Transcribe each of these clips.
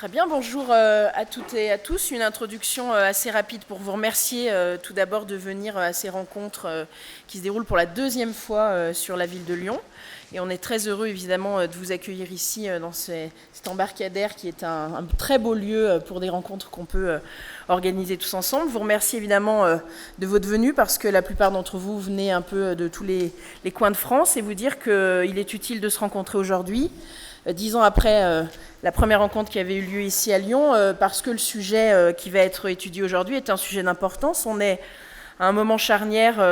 Très bien, bonjour à toutes et à tous. Une introduction assez rapide pour vous remercier tout d'abord de venir à ces rencontres qui se déroulent pour la deuxième fois sur la ville de Lyon. Et on est très heureux évidemment de vous accueillir ici dans cet embarcadère qui est un très beau lieu pour des rencontres qu'on peut organiser tous ensemble. Vous remercie évidemment de votre venue parce que la plupart d'entre vous venez un peu de tous les coins de France et vous dire qu'il est utile de se rencontrer aujourd'hui. 10 ans après la première rencontre qui avait eu lieu ici à Lyon, parce que le sujet qui va être étudié aujourd'hui est un sujet d'importance. On est à un moment charnière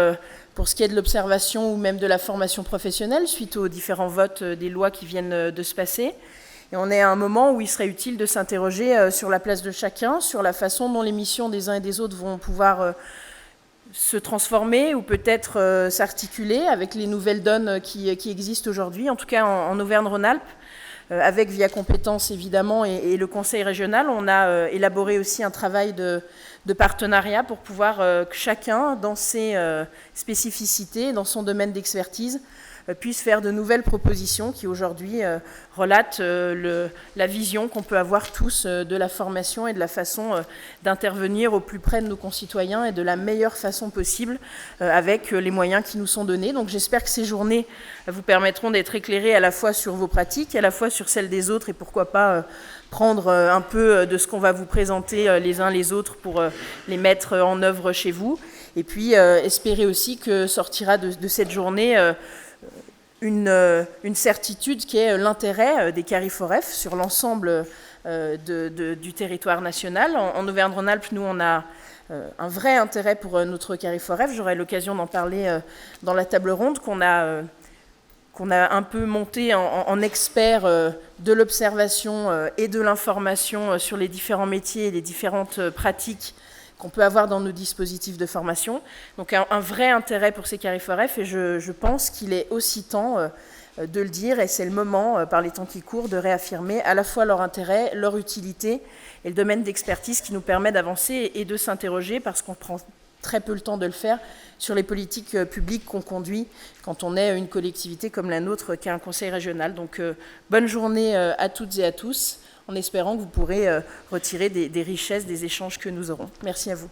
pour ce qui est de l'observation ou même de la formation professionnelle, suite aux différents votes des lois qui viennent de se passer. Et on est à un moment où il serait utile de s'interroger sur la place de chacun, sur la façon dont les missions des uns et des autres vont pouvoir se transformer ou peut-être s'articuler avec les nouvelles donnes qui existent aujourd'hui, en tout cas en Auvergne-Rhône-Alpes. Avec Via Compétences évidemment et le Conseil régional, on a élaboré aussi un travail de partenariat pour pouvoir que chacun, dans ses spécificités, dans son domaine d'expertise, puisse faire de nouvelles propositions qui aujourd'hui relatent la vision qu'on peut avoir tous de la formation et de la façon d'intervenir au plus près de nos concitoyens et de la meilleure façon possible avec les moyens qui nous sont donnés. Donc j'espère que ces journées vous permettront d'être éclairés à la fois sur vos pratiques, à la fois sur celles des autres et pourquoi pas prendre un peu de ce qu'on va vous présenter les uns les autres pour les mettre en œuvre chez vous. Et puis espérer aussi que sortira de cette journée une certitude qui est l'intérêt des CARIFOREF sur l'ensemble du territoire national. En Auvergne-Rhône-Alpes, nous, on a un vrai intérêt pour notre CARIFOREF. J'aurai l'occasion d'en parler dans la table ronde qu'on a un peu monté en expert de l'observation et de l'information sur les différents métiers et les différentes pratiques qu'on peut avoir dans nos dispositifs de formation. Donc un vrai intérêt pour ces CARIFOREF et je pense qu'il est aussi temps de le dire et c'est le moment, par les temps qui courent, de réaffirmer à la fois leur intérêt, leur utilité et le domaine d'expertise qui nous permet d'avancer et de s'interroger parce qu'on prend très peu le temps de le faire sur les politiques publiques qu'on conduit quand on est une collectivité comme la nôtre qui est un conseil régional. Donc bonne journée à toutes et à tous, en espérant que vous pourrez retirer des richesses des échanges que nous aurons. Merci à vous.